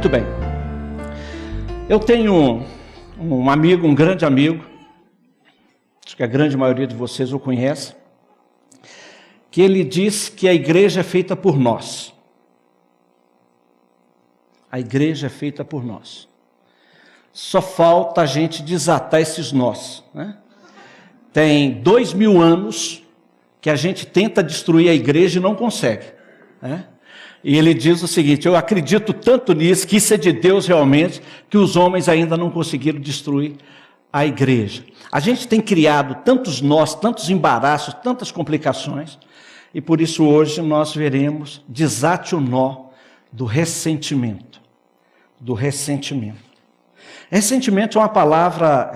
Muito bem. Eu tenho um amigo, um grande amigo, acho que a grande maioria de vocês o conhece, que ele diz que a igreja é feita por nós. A igreja é feita por nós. Só falta a gente desatar esses nós, né? Tem 2000 anos que a gente tenta destruir a igreja e não consegue, né? E ele diz o seguinte: eu acredito tanto nisso, que isso é de Deus realmente, que os homens ainda não conseguiram destruir a igreja. A gente tem criado tantos nós, tantos embaraços, tantas complicações, e por isso hoje nós veremos desate o nó do ressentimento. Do ressentimento. Ressentimento é uma palavra,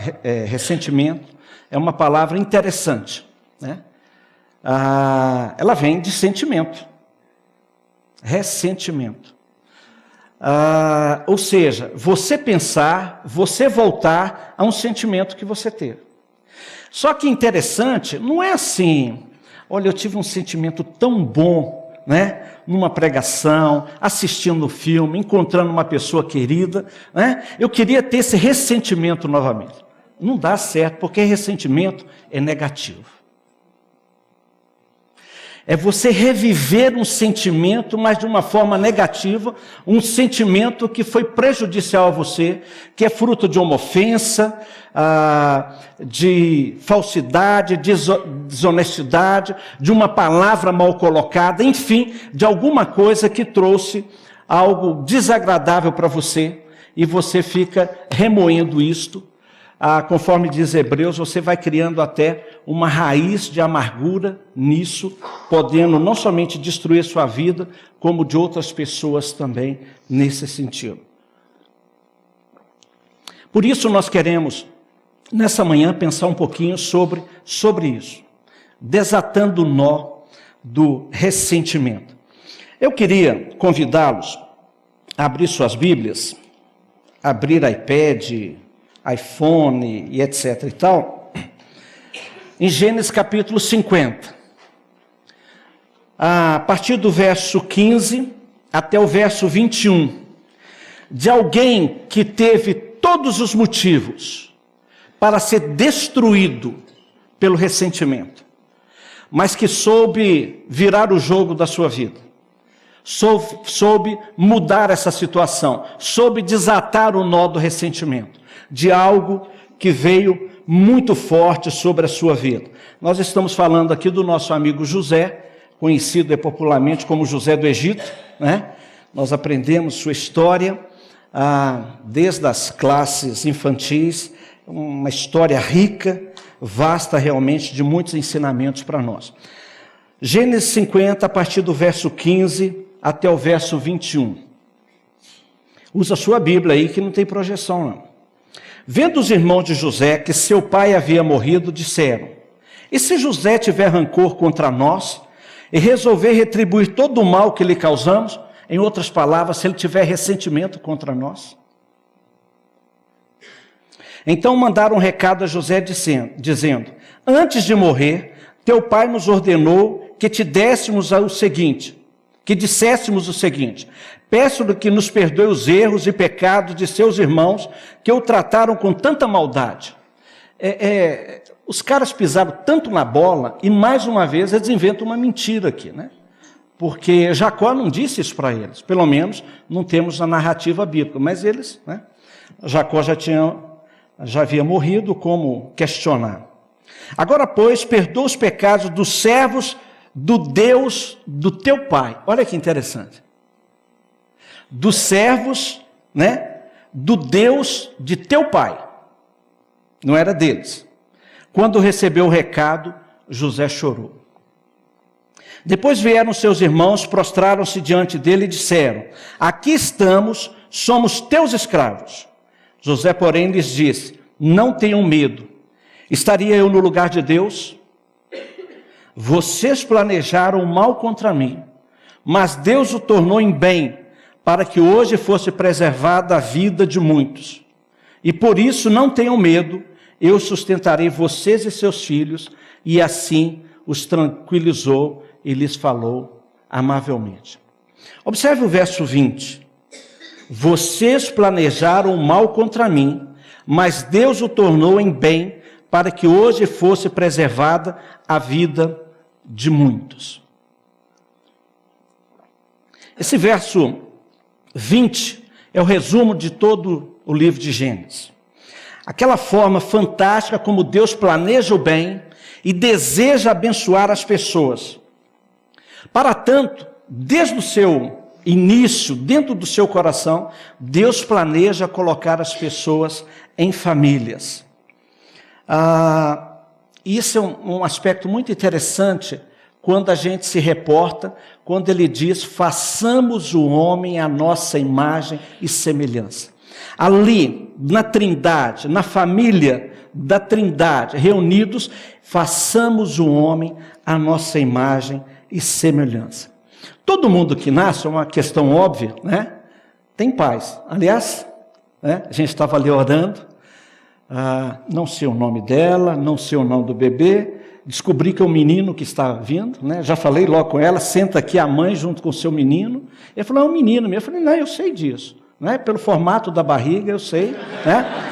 ressentimento é uma palavra interessante, né? Ela vem de sentimento. Ressentimento. Ou seja, você pensar, você voltar a um sentimento que você teve. Só que interessante, não é assim, olha, eu tive um sentimento tão bom, né? Numa pregação, assistindo um filme, encontrando uma pessoa querida, né? Eu queria ter esse ressentimento novamente. Não dá certo, porque ressentimento é negativo. É você reviver um sentimento, mas de uma forma negativa, um sentimento que foi prejudicial a você, que é fruto de uma ofensa, de falsidade, desonestidade, de uma palavra mal colocada, enfim, de alguma coisa que trouxe algo desagradável para você, e você fica remoendo isto. Conforme diz Hebreus, você vai criando até uma raiz de amargura nisso, podendo não somente destruir sua vida, como de outras pessoas também nesse sentido. Por isso nós queremos, nessa manhã, pensar um pouquinho sobre isso, desatando o nó do ressentimento. Eu queria convidá-los a abrir suas Bíblias, abrir iPad, iPhone e etc e tal, em Gênesis capítulo 50, a partir do verso 15 até o verso 21, de alguém que teve todos os motivos para ser destruído pelo ressentimento, mas que soube virar o jogo da sua vida, soube mudar essa situação, soube desatar o nó do ressentimento, de algo que veio muito forte sobre a sua vida. Nós estamos falando aqui do nosso amigo José, conhecido popularmente como José do Egito, né? Nós aprendemos sua história desde as classes infantis, uma história rica, vasta realmente, de muitos ensinamentos para nós. Gênesis 50, a partir do verso 15 até o verso 21. Usa a sua Bíblia aí, que não tem projeção não. Vendo os irmãos de José que seu pai havia morrido, disseram: e se José tiver rancor contra nós e resolver retribuir todo o mal que lhe causamos? Em outras palavras, se ele tiver ressentimento contra nós. Então mandaram um recado a José dizendo: antes de morrer, teu pai nos ordenou que te dessemos o seguinte, que disséssemos o seguinte: peço-lhe que nos perdoe os erros e pecados de seus irmãos, que o trataram com tanta maldade. Os caras pisaram tanto na bola, e mais uma vez eles inventam uma mentira aqui, né? Porque Jacó não disse isso para eles, pelo menos não temos a narrativa bíblica, mas eles, né? Jacó já havia morrido, como questionar? Agora, pois, perdoa os pecados dos servos do Deus do teu pai. Olha que interessante. Dos servos, né, do Deus de teu pai. Não era deles. Quando recebeu o recado, José chorou. Depois vieram seus irmãos, prostraram-se diante dele e disseram: aqui estamos, somos teus escravos. José, porém, lhes disse: não tenham medo. Estaria eu no lugar de Deus? Vocês planejaram o mal contra mim, mas Deus o tornou em bem, para que hoje fosse preservada a vida de muitos. E por isso não tenham medo, eu sustentarei vocês e seus filhos. E assim os tranquilizou e lhes falou amavelmente. Observe o verso 20. vocês planejaram o mal contra mim, mas Deus o tornou em bem, para que hoje fosse preservada a vida de muitos. Esse verso 20 é o resumo de todo o livro de Gênesis. Aquela forma fantástica como Deus planeja o bem e deseja abençoar as pessoas. Para tanto, desde o seu início, dentro do seu coração, Deus planeja colocar as pessoas em famílias. Isso é um aspecto muito interessante quando a gente se reporta, quando ele diz, façamos o homem à nossa imagem e semelhança. Ali, na Trindade, na família da Trindade, reunidos, façamos o homem à nossa imagem e semelhança. Todo mundo que nasce, é uma questão óbvia, né? Tem pais. Aliás, né? A gente estava ali orando, não sei o nome dela, não sei o nome do bebê, descobri que é o menino que está vindo, né? Já falei logo com ela, senta aqui a mãe junto com o seu menino. Ele falou, é um menino mesmo. Eu falei, não, eu sei disso, né? Pelo formato da barriga, eu sei, né?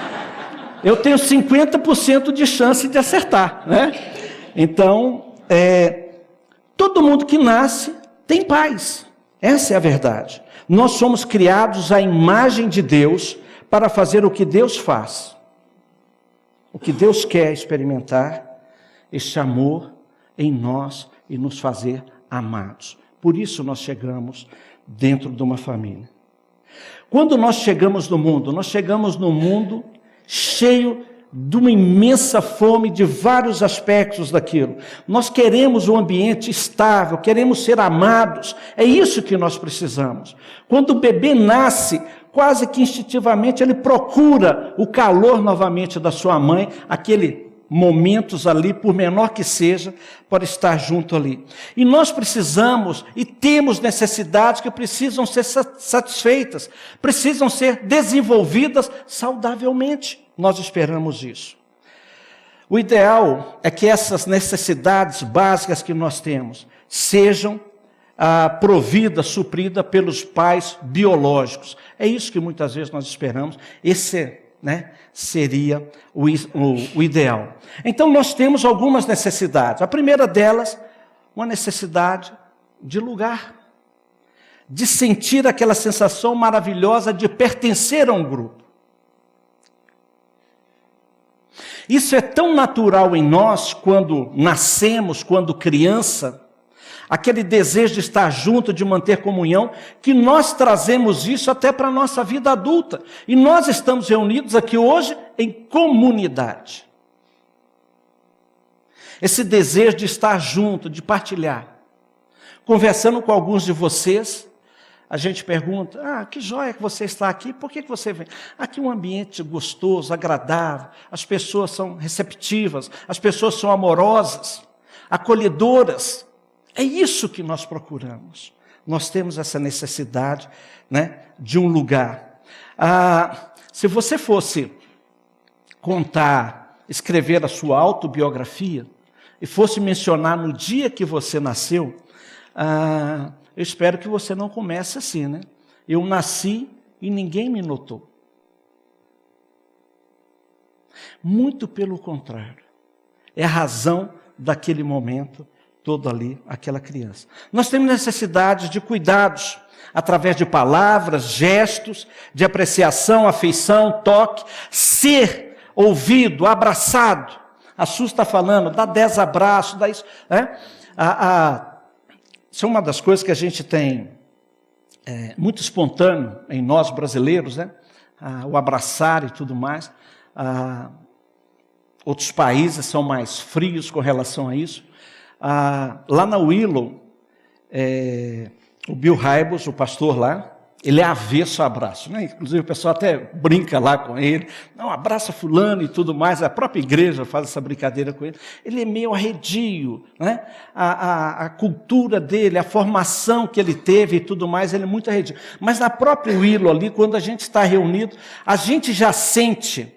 Eu tenho 50% de chance de acertar, né? Então, todo mundo que nasce tem pais, essa é a verdade. Nós somos criados à imagem de Deus para fazer o que Deus faz, o que Deus quer experimentar, este amor em nós e nos fazer amados. Por isso nós chegamos dentro de uma família. Quando nós chegamos no mundo, nós chegamos no mundo cheio de uma imensa fome de vários aspectos daquilo. Nós queremos um ambiente estável, queremos ser amados, é isso que nós precisamos. Quando o bebê nasce, quase que instintivamente ele procura o calor novamente da sua mãe, aquele momentos ali, por menor que seja, para estar junto ali. E nós precisamos e temos necessidades que precisam ser satisfeitas, precisam ser desenvolvidas saudavelmente. Nós esperamos isso. O ideal é que essas necessidades básicas que nós temos sejam providas, supridas pelos pais biológicos. É isso que muitas vezes nós esperamos. Esse seria o ideal. Então nós temos algumas necessidades. A primeira delas, uma necessidade de lugar, de sentir aquela sensação maravilhosa de pertencer a um grupo. Isso é tão natural em nós quando nascemos, quando criança, aquele desejo de estar junto, de manter comunhão, que nós trazemos isso até para a nossa vida adulta. E nós estamos reunidos aqui hoje em comunidade. Esse desejo de estar junto, de partilhar. Conversando com alguns de vocês, a gente pergunta, que joia que você está aqui, por que você vem? Aqui é um ambiente gostoso, agradável, as pessoas são receptivas, as pessoas são amorosas, acolhedoras. É isso que nós procuramos. Nós temos essa necessidade, de um lugar. Se você fosse contar, escrever a sua autobiografia, e fosse mencionar no dia que você nasceu, eu espero que você não comece assim, Eu nasci e ninguém me notou. Muito pelo contrário. É a razão daquele momento todo ali, aquela criança. Nós temos necessidade de cuidados, através de palavras, gestos, de apreciação, afeição, toque, ser ouvido, abraçado. A Su está falando, dá 10 abraços, dá isso. Isso é uma das coisas que a gente tem muito espontâneo em nós brasileiros, o abraçar e tudo mais. Outros países são mais frios com relação a isso. Lá na Willow, o Bill Hybels, o pastor lá, ele é avesso a abraço, Inclusive o pessoal até brinca lá com ele, não, abraça fulano e tudo mais, a própria igreja faz essa brincadeira com ele. Ele é meio arredio, a cultura dele, a formação que ele teve e tudo mais, ele é muito arredio. Mas na própria Willow ali, quando a gente está reunido, a gente já sente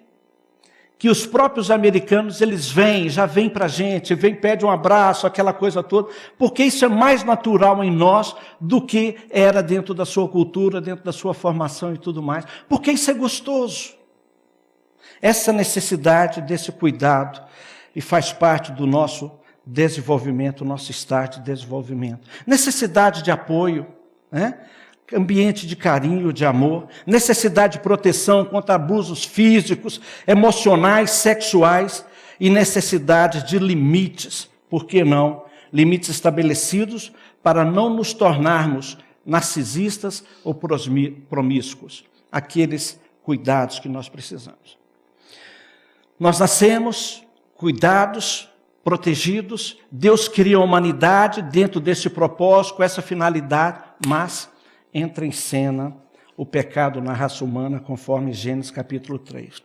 que os próprios americanos, eles vêm, já vêm para a gente, vêm, pedem um abraço, aquela coisa toda, porque isso é mais natural em nós do que era dentro da sua cultura, dentro da sua formação e tudo mais, porque isso é gostoso. Essa necessidade desse cuidado, e faz parte do nosso desenvolvimento, nosso estágio de desenvolvimento. Necessidade de apoio, né? Ambiente de carinho, de amor, necessidade de proteção contra abusos físicos, emocionais, sexuais e necessidade de limites, por que não? Limites estabelecidos para não nos tornarmos narcisistas ou promíscuos. Aqueles cuidados que nós precisamos. Nós nascemos cuidados, protegidos, Deus cria a humanidade dentro desse propósito, com essa finalidade, mas entra em cena o pecado na raça humana, conforme Gênesis capítulo 3.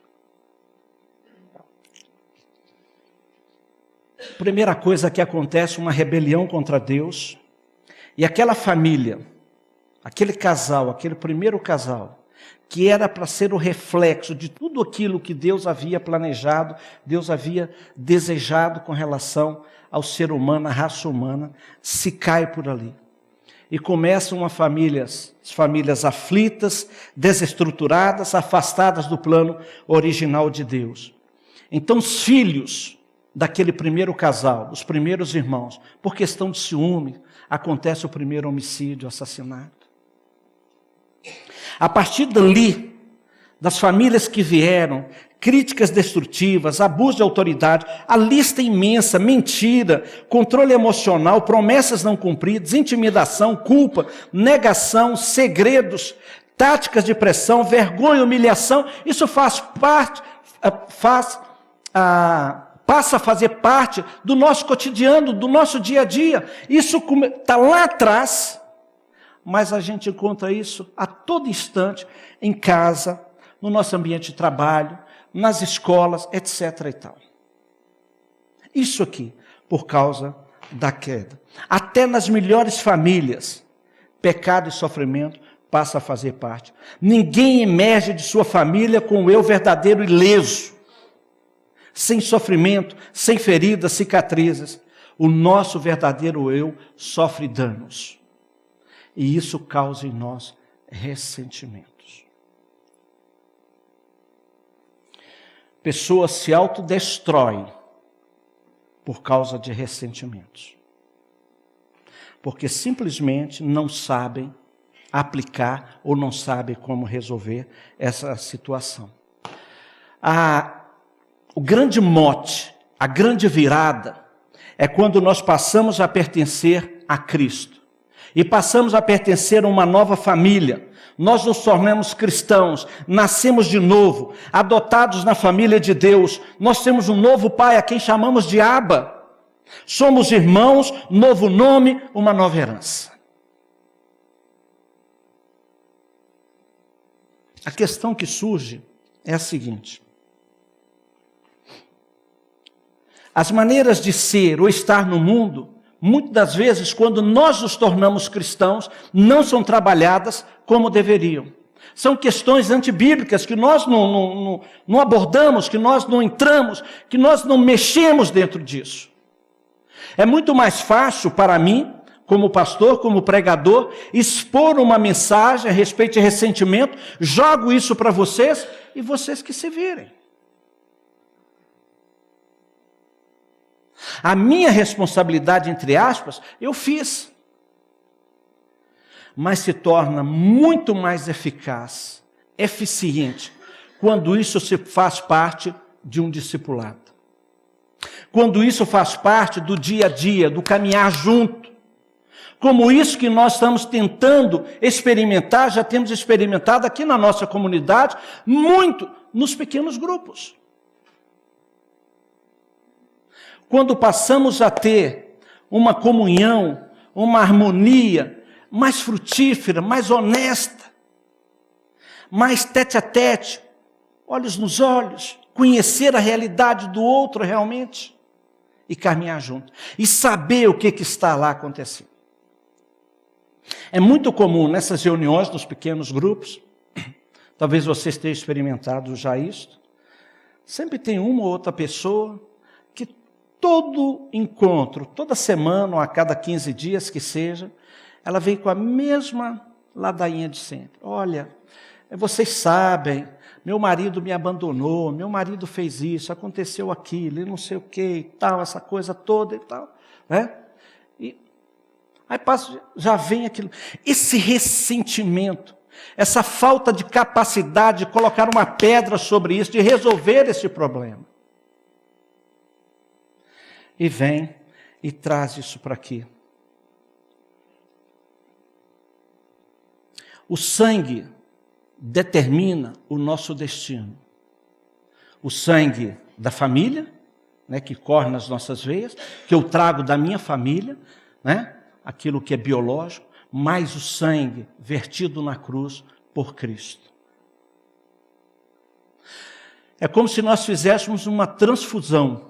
Primeira coisa que acontece, uma rebelião contra Deus, e aquela família, aquele casal, aquele primeiro casal, que era para ser o reflexo de tudo aquilo que Deus havia planejado, Deus havia desejado com relação ao ser humano, à raça humana, se cai por ali. E começam as famílias aflitas, desestruturadas, afastadas do plano original de Deus. Então os filhos daquele primeiro casal, os primeiros irmãos, por questão de ciúme, acontece o primeiro homicídio, assassinato. A partir dali, das famílias que vieram, críticas destrutivas, abuso de autoridade, a lista imensa, mentira, controle emocional, promessas não cumpridas, intimidação, culpa, negação, segredos, táticas de pressão, vergonha, humilhação, isso passa a fazer parte do nosso cotidiano, do nosso dia a dia. Isso está lá atrás, mas a gente encontra isso a todo instante, em casa, no nosso ambiente de trabalho, nas escolas, etc. e tal. Isso aqui, por causa da queda. Até nas melhores famílias, pecado e sofrimento passa a fazer parte. Ninguém emerge de sua família com o eu verdadeiro ileso, sem sofrimento, sem feridas, cicatrizes. O nosso verdadeiro eu sofre danos. E isso causa em nós ressentimentos. Pessoas se autodestroem por causa de ressentimentos. Porque simplesmente não sabem aplicar ou não sabem como resolver essa situação. O grande mote, a grande virada, é quando nós passamos a pertencer a Cristo. E passamos a pertencer a uma nova família. Nós nos tornamos cristãos, nascemos de novo, adotados na família de Deus. Nós temos um novo Pai, a quem chamamos de Abba. Somos irmãos, novo nome, uma nova herança. A questão que surge é a seguinte. As maneiras de ser ou estar no mundo, muitas das vezes, quando nós nos tornamos cristãos, não são trabalhadas como deveriam. São questões antibíblicas que nós não abordamos, que nós não entramos, que nós não mexemos dentro disso. É muito mais fácil para mim, como pastor, como pregador, expor uma mensagem a respeito de ressentimento, jogo isso para vocês e vocês que se virem. A minha responsabilidade, entre aspas, eu fiz. Mas se torna muito mais eficaz, eficiente, quando isso se faz parte de um discipulado. Quando isso faz parte do dia a dia, do caminhar junto. Como isso que nós estamos tentando experimentar, já temos experimentado aqui na nossa comunidade, muito nos pequenos grupos. Quando passamos a ter uma comunhão, uma harmonia mais frutífera, mais honesta, mais tete a tete, olhos nos olhos, conhecer a realidade do outro realmente e caminhar junto. E saber o que está lá acontecendo. É muito comum nessas reuniões, nos pequenos grupos, talvez você esteja experimentado já isso, sempre tem uma ou outra pessoa que todo encontro, toda semana ou a cada 15 dias que seja, ela vem com a mesma ladainha de sempre. Olha, vocês sabem, meu marido me abandonou, meu marido fez isso, aconteceu aquilo, e não sei o que e tal, essa coisa toda e tal, né? E aí passa, já vem aquilo, esse ressentimento, essa falta de capacidade de colocar uma pedra sobre isso, de resolver esse problema. E vem e traz isso para aqui. O sangue determina o nosso destino. O sangue da família, né, que corre nas nossas veias, que eu trago da minha família, né, aquilo que é biológico, mais o sangue vertido na cruz por Cristo. É como se nós fizéssemos uma transfusão.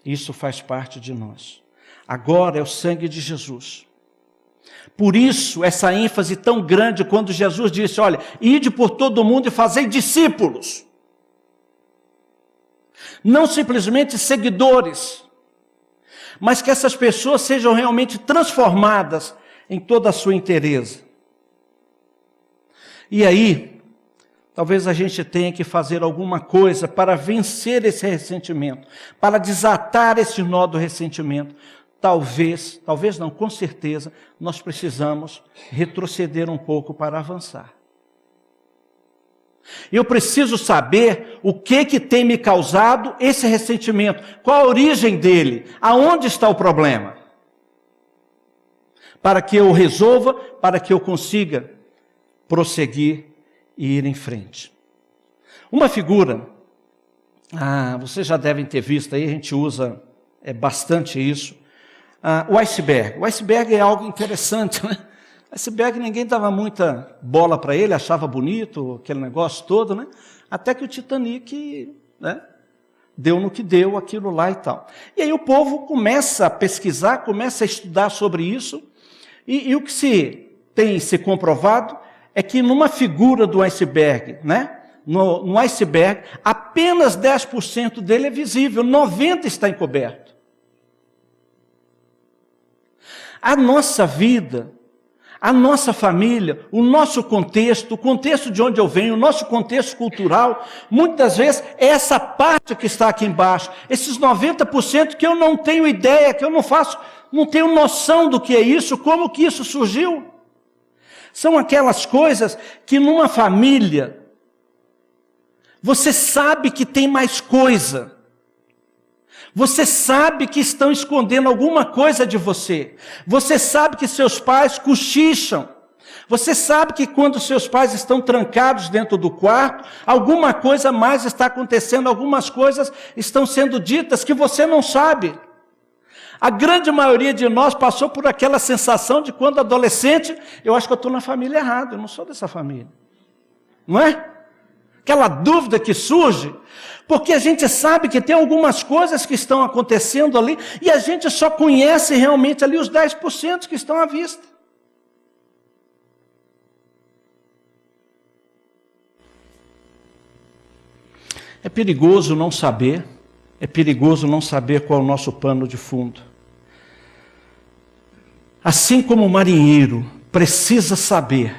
Isso faz parte de nós. Agora é o sangue de Jesus. Por isso, essa ênfase tão grande quando Jesus disse, olha, ide por todo mundo e fazei discípulos. Não simplesmente seguidores, mas que essas pessoas sejam realmente transformadas em toda a sua inteireza. E aí, talvez a gente tenha que fazer alguma coisa para vencer esse ressentimento, para desatar esse nó do ressentimento. Talvez não, com certeza, nós precisamos retroceder um pouco para avançar. Eu preciso saber o que tem me causado esse ressentimento, qual a origem dele, aonde está o problema. Para que eu resolva, para que eu consiga prosseguir e ir em frente. Uma figura, vocês já devem ter visto aí, a gente usa bastante isso, o iceberg. O iceberg é algo interessante, né? O iceberg ninguém dava muita bola para ele, achava bonito aquele negócio todo, né? Até que o Titanic, né, deu no que deu, aquilo lá e tal. E aí o povo começa a pesquisar, começa a estudar sobre isso, e o que tem se comprovado é que numa figura do iceberg, né? No iceberg, apenas 10% dele é visível, 90% está encoberto. A nossa vida, a nossa família, o nosso contexto, o contexto de onde eu venho, o nosso contexto cultural, muitas vezes é essa parte que está aqui embaixo, esses 90% que eu não tenho ideia, que eu não tenho noção do que é isso, como que isso surgiu. São aquelas coisas que numa família, você sabe que tem mais coisa. Você sabe que estão escondendo alguma coisa de você. Você sabe que seus pais cochicham. Você sabe que quando seus pais estão trancados dentro do quarto, alguma coisa mais está acontecendo, algumas coisas estão sendo ditas que você não sabe. A grande maioria de nós passou por aquela sensação de quando adolescente, eu acho que eu estou na família errada, eu não sou dessa família. Não é? Aquela dúvida que surge, porque a gente sabe que tem algumas coisas que estão acontecendo ali, e a gente só conhece realmente ali os 10% que estão à vista. É perigoso não saber qual é o nosso pano de fundo. Assim como o marinheiro precisa saber,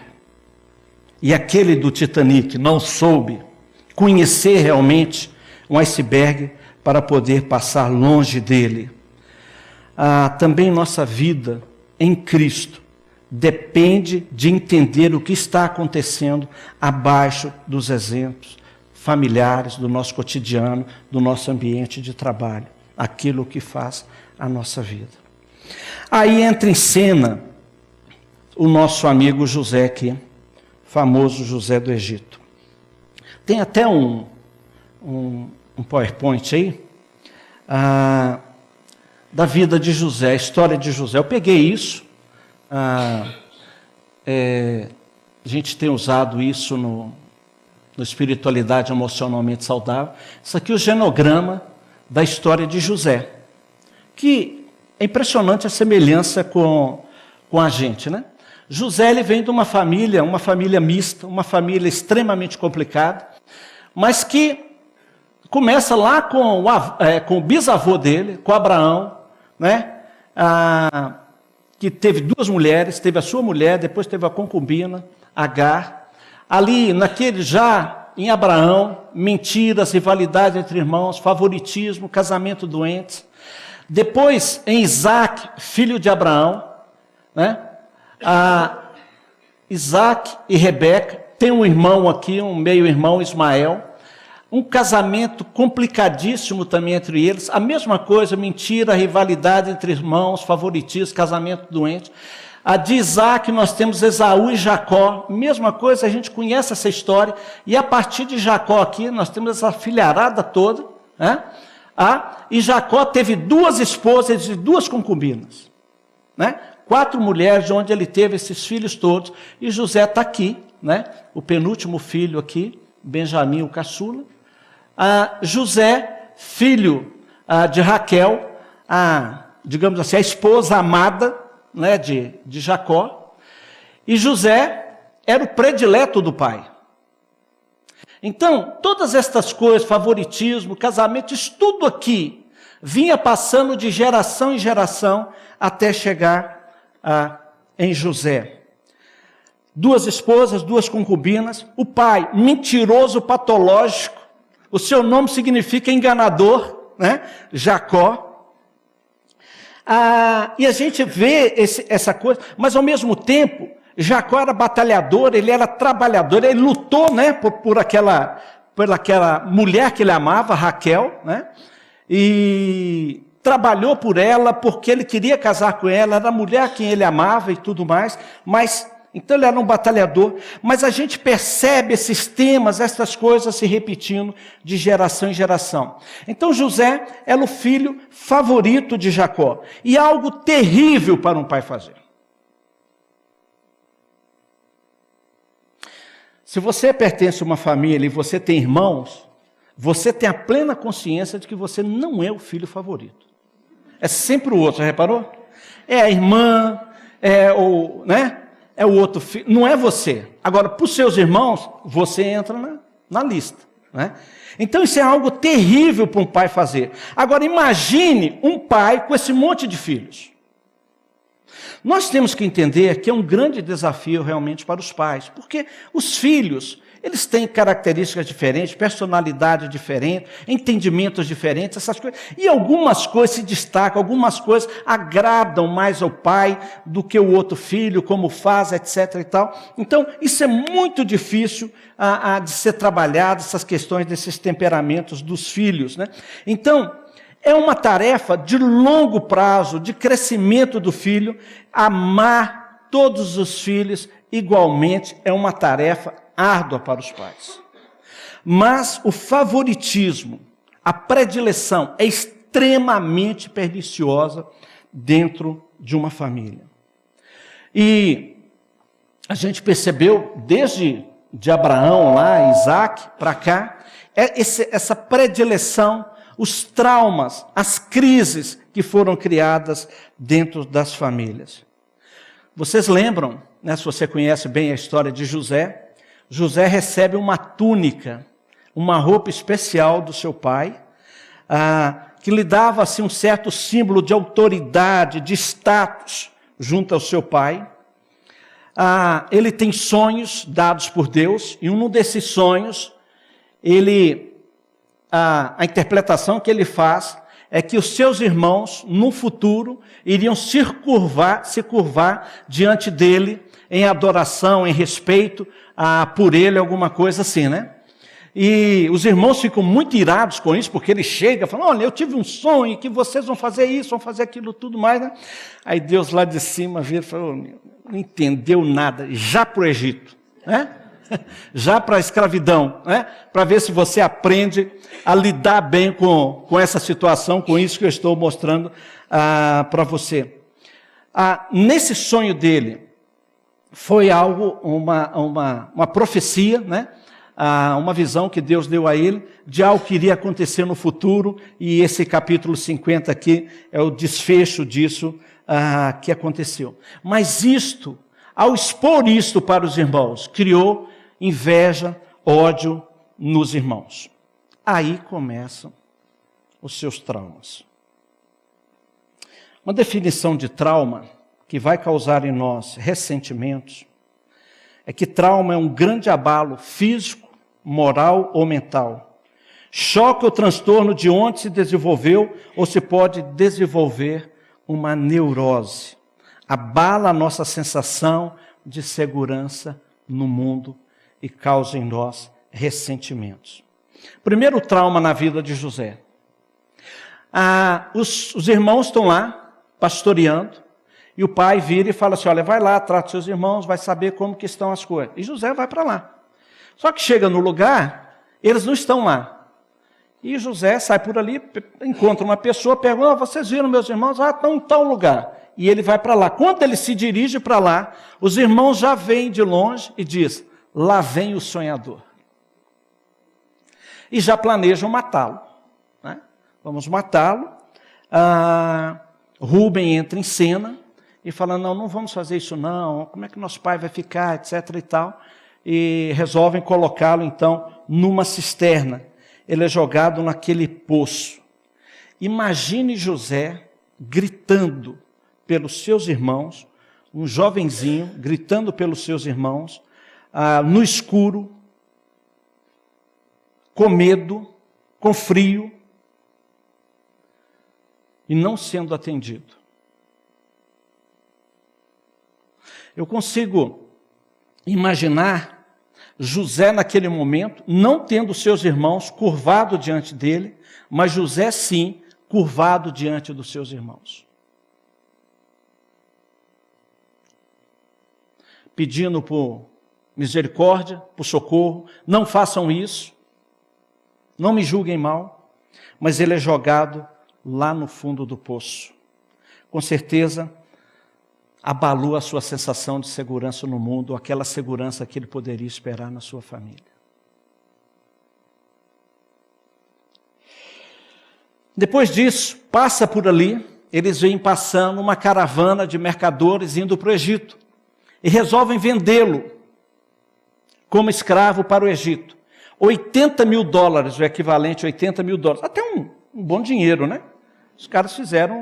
e aquele do Titanic não soube conhecer realmente um iceberg para poder passar longe dele. Também nossa vida em Cristo depende de entender o que está acontecendo abaixo dos exemplos familiares, do nosso cotidiano, do nosso ambiente de trabalho, aquilo que faz a nossa vida. Aí entra em cena o nosso amigo José aqui, famoso José do Egito. Tem até um PowerPoint aí, da vida de José, a história de José. Eu peguei isso, a gente tem usado isso no Espiritualidade Emocionalmente Saudável. Isso aqui é o genograma da história de José, que é impressionante a semelhança com a gente, né? José, ele vem de uma família mista, uma família extremamente complicada. mas que começa lá com o bisavô dele, com Abraão, né? Que teve 2 mulheres, teve a sua mulher, depois teve a concubina, Agar. Ali, já em Abraão, mentiras, rivalidade entre irmãos, favoritismo, casamento doente. Depois, em Isaac, filho de Abraão, né? Isaac e Rebeca, tem um irmão aqui, um meio-irmão, Ismael. Um casamento complicadíssimo também entre eles. A mesma coisa, mentira, rivalidade entre irmãos, favoritismo, casamento doente. A de Isaac nós temos Esaú e Jacó. Mesma coisa, a gente conhece essa história. E a partir de Jacó aqui, nós temos essa filharada toda. Né? E Jacó teve 2 esposas e 2 concubinas. Né? 4 mulheres, de onde ele teve esses filhos todos. E José está aqui, né? O penúltimo filho aqui, Benjamim, o caçula. José, filho de Raquel, digamos assim, a esposa amada, né, de Jacó. E José era o predileto do pai. Então, todas estas coisas, favoritismo, casamento, isso tudo aqui, vinha passando de geração em geração até chegar em José. 2 esposas, 2 concubinas, o pai, mentiroso, patológico, o seu nome significa enganador, né? Jacó. E a gente vê essa coisa, mas ao mesmo tempo, Jacó era batalhador, ele era trabalhador, ele lutou, né, por aquela mulher que ele amava, Raquel, né? E trabalhou por ela, porque ele queria casar com ela, era a mulher a quem ele amava e tudo mais, mas então ele era um batalhador, mas a gente percebe esses temas, essas coisas se repetindo de geração em geração. Então José era o filho favorito de Jacó, e algo terrível para um pai fazer. Se você pertence a uma família e você tem irmãos, você tem a plena consciência de que você não é o filho favorito. É sempre o outro, já reparou? É a irmã, né? É o outro filho, não é você. Agora, para os seus irmãos, você entra na lista. Né? Então, isso é algo terrível para um pai fazer. Agora, imagine um pai com esse monte de filhos. Nós temos que entender que é um grande desafio realmente para os pais, porque os filhos, eles têm características diferentes, personalidade diferente, entendimentos diferentes, essas coisas. E algumas coisas se destacam, algumas coisas agradam mais ao pai do que o outro filho, como faz, etc. e tal. Então, isso é muito difícil de ser trabalhado, essas questões desses temperamentos dos filhos. Né? Então, é uma tarefa de longo prazo, de crescimento do filho. Amar todos os filhos igualmente é uma tarefa árdua para os pais. Mas o favoritismo, a predileção é extremamente perniciosa dentro de uma família. E a gente percebeu desde de Abraão lá, Isaac, para cá, essa predileção, os traumas, as crises que foram criadas dentro das famílias. Vocês lembram, né, se você conhece bem a história de José, José recebe uma túnica, uma roupa especial do seu pai, que lhe dava assim, um certo símbolo de autoridade, de status junto ao seu pai. Ele tem sonhos dados por Deus, e um desses sonhos, a interpretação que ele faz é que os seus irmãos, no futuro, iriam se curvar diante dele, em adoração, em respeito por ele, alguma coisa assim, né? E os irmãos ficam muito irados com isso, porque ele chega e fala, olha, eu tive um sonho que vocês vão fazer isso, vão fazer aquilo, tudo mais, né? Aí Deus lá de cima vira e fala, não entendeu nada, já para o Egito, né? Já para a escravidão, né? Para ver se você aprende a lidar bem com essa situação, com isso que eu estou mostrando para você. Nesse sonho dele, foi algo, uma profecia, né? Uma visão que Deus deu a ele, de algo que iria acontecer no futuro, e esse capítulo 50 aqui é o desfecho disso que aconteceu. Mas isto, ao expor isto para os irmãos, criou inveja, ódio, nos irmãos. Aí começam os seus traumas. Uma definição de trauma que vai causar em nós ressentimentos é que trauma é um grande abalo físico, moral ou mental. Choque ou transtorno de onde se desenvolveu ou se pode desenvolver uma neurose. Abala a nossa sensação de segurança no mundo e causa em nós ressentimentos. Primeiro trauma na vida de José. Os irmãos estão lá, pastoreando, e o pai vira e fala assim, olha, vai lá, trata seus irmãos, vai saber como que estão as coisas. E José vai para lá. Só que chega no lugar, eles não estão lá. E José sai por ali, encontra uma pessoa, pergunta, vocês viram meus irmãos? Estão em tal lugar. E ele vai para lá. Quando ele se dirige para lá, os irmãos já vêm de longe e diz, lá vem o sonhador. E já planejam matá-lo. Né? Vamos matá-lo. Rubem entra em cena e fala, não vamos fazer isso não, como é que nosso pai vai ficar, etc. e tal. E resolvem colocá-lo então numa cisterna. Ele é jogado naquele poço. Imagine José gritando pelos seus irmãos, um jovenzinho gritando pelos seus irmãos, no escuro, com medo, com frio, e não sendo atendido. Eu consigo imaginar José naquele momento, não tendo seus irmãos curvado diante dele, mas José sim, curvado diante dos seus irmãos. Pedindo por misericórdia, por socorro, não façam isso, não me julguem mal, mas ele é jogado lá no fundo do poço. Com certeza, abalou a sua sensação de segurança no mundo, aquela segurança que ele poderia esperar na sua família. Depois disso, passa por ali, eles vêm passando uma caravana de mercadores indo para o Egito e resolvem vendê-lo como escravo para o Egito. $80 mil, o equivalente a $80 mil. Até um bom dinheiro, né? Os caras fizeram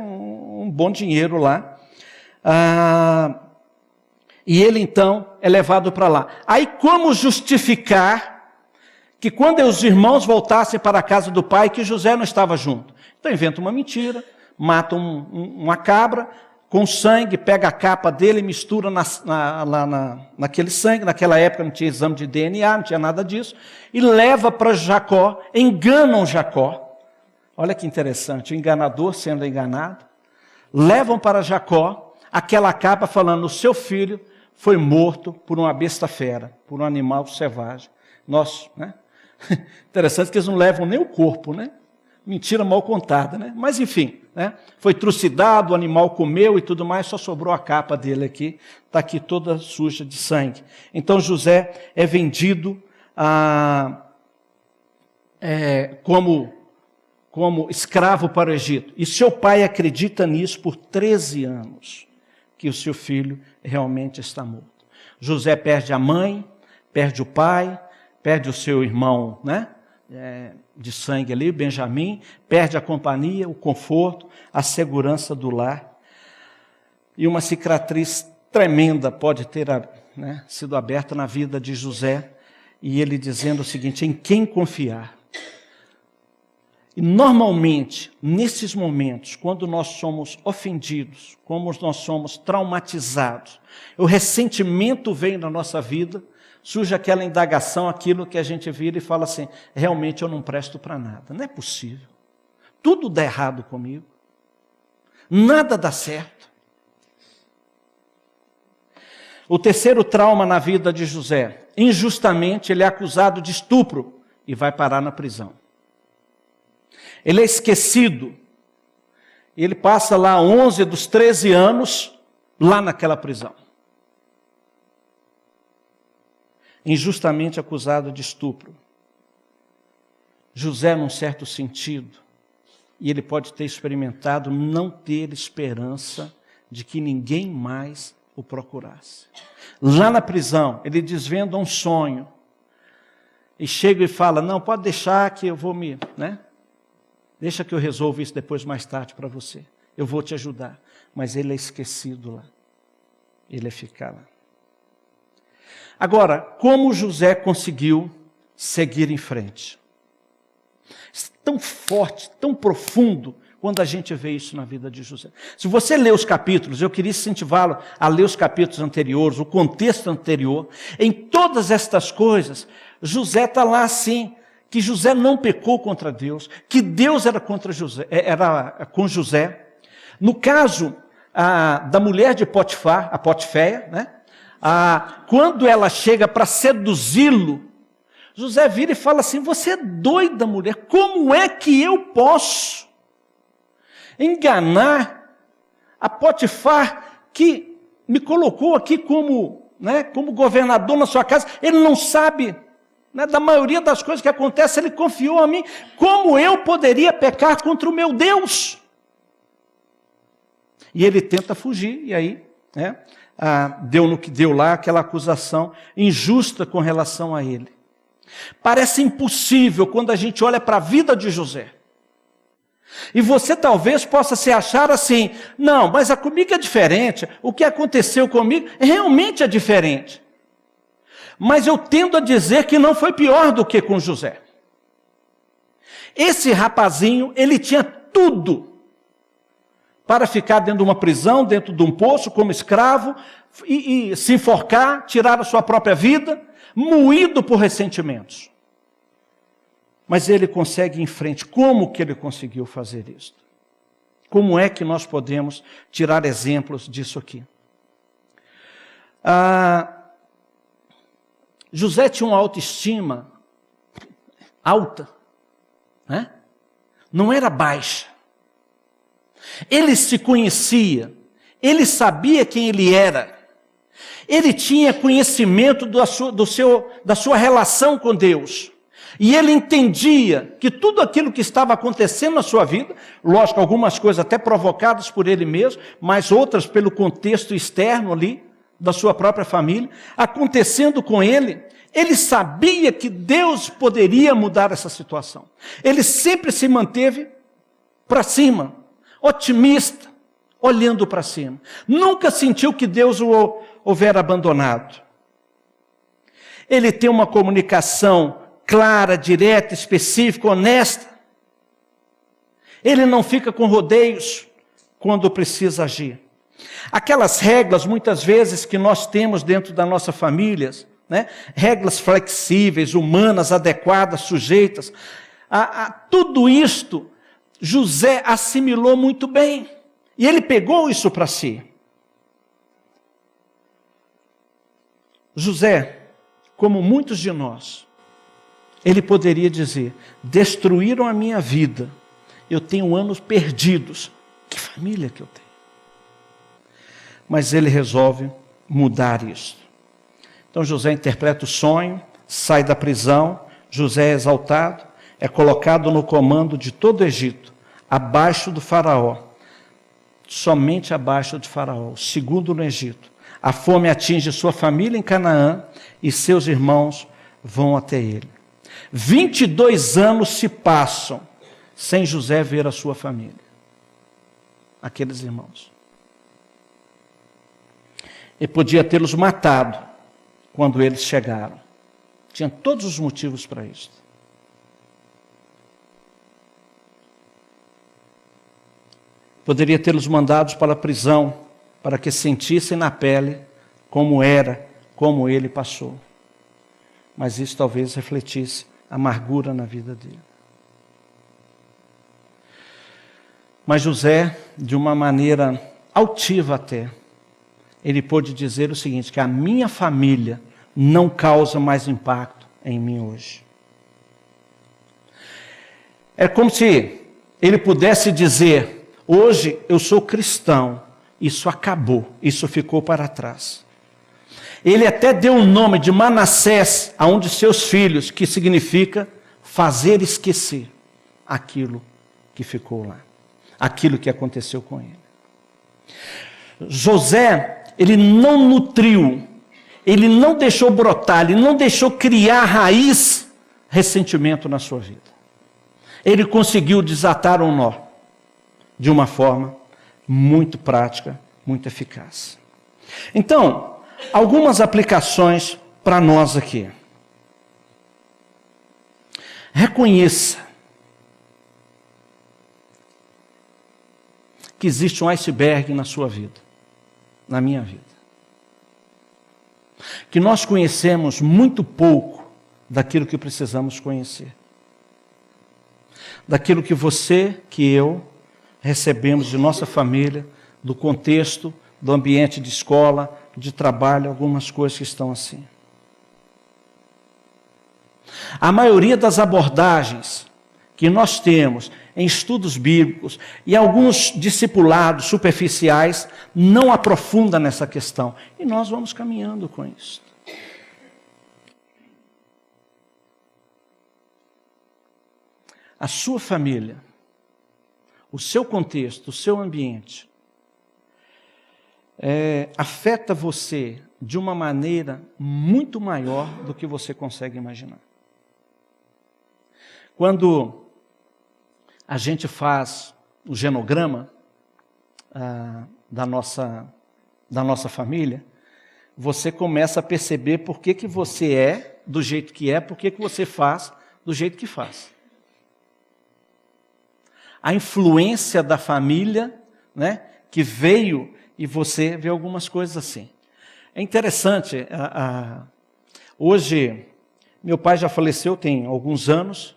um bom dinheiro lá. E ele então é levado para lá. Aí como justificar que quando os irmãos voltassem para a casa do pai, que José não estava junto? Então inventa uma mentira, mata uma cabra, com sangue, pega a capa dele, mistura naquele sangue, naquela época não tinha exame de DNA, não tinha nada disso, e leva para Jacó, enganam Jacó. Olha que interessante, o enganador sendo enganado, levam para Jacó aquela capa falando, o seu filho foi morto por uma besta fera, por um animal selvagem. Nossa, né? Interessante que eles não levam nem o corpo, né? Mentira mal contada, né? Mas enfim, né? Foi trucidado, o animal comeu e tudo mais, só sobrou a capa dele aqui, está aqui toda suja de sangue. Então José é vendido como escravo para o Egito. E seu pai acredita nisso por 13 anos, que o seu filho realmente está morto. José perde a mãe, perde o pai, perde o seu irmão, né? De sangue ali, Benjamim, perde a companhia, o conforto, a segurança do lar. E uma cicatriz tremenda pode ter sido aberta na vida de José, e ele dizendo o seguinte, em quem confiar? E normalmente, nesses momentos, quando nós somos ofendidos, quando nós somos traumatizados, o ressentimento vem na nossa vida, surge aquela indagação, aquilo que a gente vira e fala assim, realmente eu não presto para nada, não é possível. Tudo dá errado comigo, nada dá certo. O terceiro trauma na vida de José, injustamente ele é acusado de estupro e vai parar na prisão. Ele é esquecido, ele passa lá 11 dos 13 anos, lá naquela prisão. Injustamente acusado de estupro. José, num certo sentido, e ele pode ter experimentado não ter esperança de que ninguém mais o procurasse. Lá na prisão, ele desvenda um sonho, e chega e fala, não, pode deixar que eu vou né? Deixa que eu resolvo isso depois mais tarde para você. Eu vou te ajudar. Mas ele é esquecido lá. Ele é ficar lá. Agora, como José conseguiu seguir em frente? Tão forte, tão profundo, quando a gente vê isso na vida de José. Se você ler os capítulos, eu queria incentivá-lo a ler os capítulos anteriores, o contexto anterior. Em todas estas coisas, José está lá assim, que José não pecou contra Deus, que Deus era contra José, era com José. No caso da mulher de Potifar, a Potiféia, né? Quando ela chega para seduzi-lo, José vira e fala assim, você é doida, mulher, como é que eu posso enganar a Potifar, que me colocou aqui como governador na sua casa? Ele não sabe, né, da maioria das coisas que acontecem, ele confiou a mim. Como eu poderia pecar contra o meu Deus? E ele tenta fugir, e aí, né, deu no que deu lá, aquela acusação injusta com relação a ele. Parece impossível quando a gente olha para a vida de José. E você talvez possa se achar assim, não, mas comigo é diferente, o que aconteceu comigo realmente é diferente. Mas eu tendo a dizer que não foi pior do que com José. Esse rapazinho, ele tinha tudo para ficar dentro de uma prisão, dentro de um poço, como escravo, e se enforcar, tirar a sua própria vida, moído por ressentimentos. Mas ele consegue ir em frente. Como que ele conseguiu fazer isso? Como é que nós podemos tirar exemplos disso aqui? José tinha uma autoestima alta, né? Não era baixa. Ele se conhecia, ele sabia quem ele era, ele tinha conhecimento da sua relação com Deus, e ele entendia que tudo aquilo que estava acontecendo na sua vida, lógico, algumas coisas até provocadas por ele mesmo, mas outras pelo contexto externo ali, da sua própria família, acontecendo com ele, ele sabia que Deus poderia mudar essa situação. Ele sempre se manteve para cima, otimista, olhando para cima. Nunca sentiu que Deus o houvera abandonado. Ele tem uma comunicação clara, direta, específica, honesta. Ele não fica com rodeios quando precisa agir. Aquelas regras, muitas vezes, que nós temos dentro das nossas famílias, né? Regras flexíveis, humanas, adequadas, sujeitas, tudo isto José assimilou muito bem, e ele pegou isso para si. José, como muitos de nós, ele poderia dizer, destruíram a minha vida, eu tenho anos perdidos, que família que eu tenho? Mas ele resolve mudar isso. Então José interpreta o sonho, sai da prisão, José é exaltado, é colocado no comando de todo o Egito, abaixo do faraó, somente abaixo de faraó, segundo no Egito. A fome atinge sua família em Canaã e seus irmãos vão até ele. 22 anos se passam sem José ver a sua família, aqueles irmãos. Ele podia tê-los matado quando eles chegaram. Tinha todos os motivos para isso. Poderia tê-los mandados para a prisão, para que sentissem na pele como era, como ele passou. Mas isso talvez refletisse amargura na vida dele. Mas José, de uma maneira altiva até, ele pôde dizer o seguinte, que a minha família não causa mais impacto em mim hoje. É como se ele pudesse dizer, hoje eu sou cristão, isso acabou, isso ficou para trás. Ele até deu o nome de Manassés a um de seus filhos, que significa fazer esquecer aquilo que ficou lá, aquilo que aconteceu com ele. José, ele não nutriu, ele não deixou brotar, ele não deixou criar raiz ressentimento na sua vida. Ele conseguiu desatar um nó de uma forma muito prática, muito eficaz. Então, algumas aplicações para nós aqui. Reconheça que existe um iceberg na sua vida, na minha vida. Que nós conhecemos muito pouco daquilo que precisamos conhecer. Daquilo que você, que eu, recebemos de nossa família, do contexto, do ambiente de escola, de trabalho, algumas coisas que estão assim. A maioria das abordagens que nós temos em estudos bíblicos e alguns discipulados superficiais não aprofunda nessa questão. E nós vamos caminhando com isso. A sua família, o seu contexto, o seu ambiente, afeta você de uma maneira muito maior do que você consegue imaginar. Quando a gente faz o genograma da nossa família, você começa a perceber por que você é do jeito que é, por que você faz do jeito que faz. A influência da família, né, que veio, e você vê algumas coisas assim. É interessante, hoje, meu pai já faleceu tem alguns anos,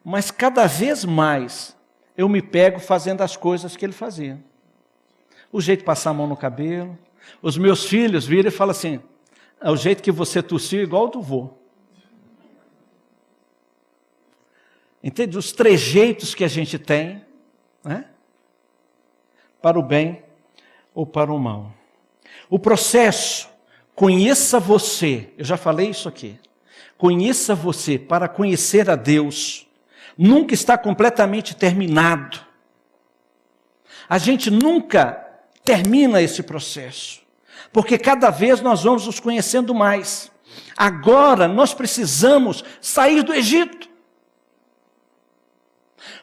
mas cada vez mais eu me pego fazendo as coisas que ele fazia. O jeito de passar a mão no cabelo, os meus filhos viram e falam assim, o jeito que você tossiu igual do vô. Entende? Os trejeitos que a gente tem, né? Para o bem ou para o mal. O processo, conheça você, eu já falei isso aqui, conheça você para conhecer a Deus, nunca está completamente terminado. A gente nunca termina esse processo, porque cada vez nós vamos nos conhecendo mais. Agora nós precisamos sair do Egito.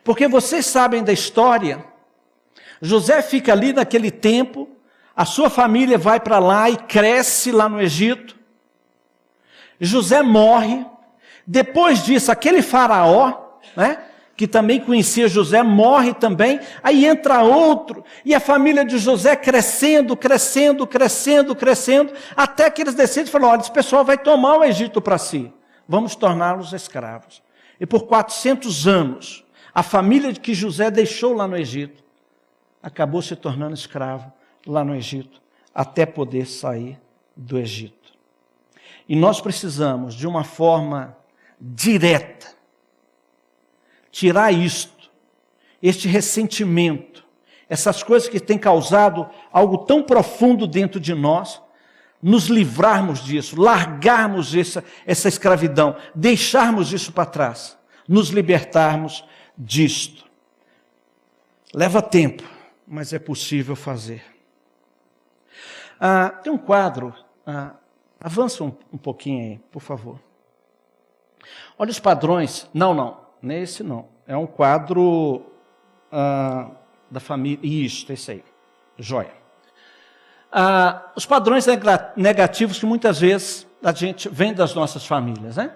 Porque vocês sabem da história, José fica ali naquele tempo, a sua família vai para lá e cresce lá no Egito. José morre, depois disso aquele faraó, né, que também conhecia José, morre também, aí entra outro, e a família de José crescendo, até que eles decidem, falam, olha, esse pessoal vai tomar o Egito para si, vamos torná-los escravos. E por 400 anos, a família que José deixou lá no Egito, acabou se tornando escravo lá no Egito, até poder sair do Egito. E nós precisamos, de uma forma direta, tirar este ressentimento, essas coisas que têm causado algo tão profundo dentro de nós, nos livrarmos disso, largarmos essa escravidão, deixarmos isso para trás, nos libertarmos disto. Leva tempo, mas é possível fazer. Tem um quadro, avança um pouquinho aí, por favor. Olha os padrões, não, nesse não, é um quadro da família, isso, esse aí, joia. Os padrões negativos que muitas vezes a gente vem das nossas famílias, né?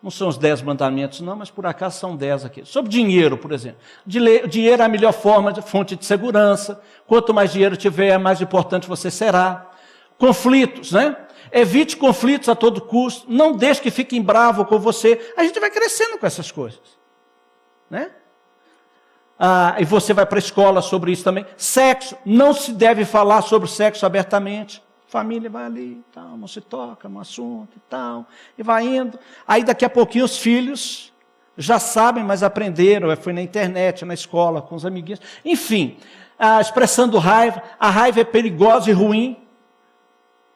Não são os 10 mandamentos não, mas por acaso são 10 aqui. Sobre dinheiro, por exemplo. Dinheiro é a melhor fonte de segurança. Quanto mais dinheiro tiver, mais importante você será. Conflitos, né? Evite conflitos a todo custo. Não deixe que fiquem bravos com você. A gente vai crescendo com essas coisas, né? E você vai para a escola sobre isso também. Sexo, não se deve falar sobre sexo abertamente. Família vai ali, tal, não se toca no assunto e tal, e vai indo. Aí daqui a pouquinho os filhos já sabem, mas aprenderam, foi na internet, na escola, com os amiguinhos. Enfim, expressando raiva, a raiva é perigosa e ruim.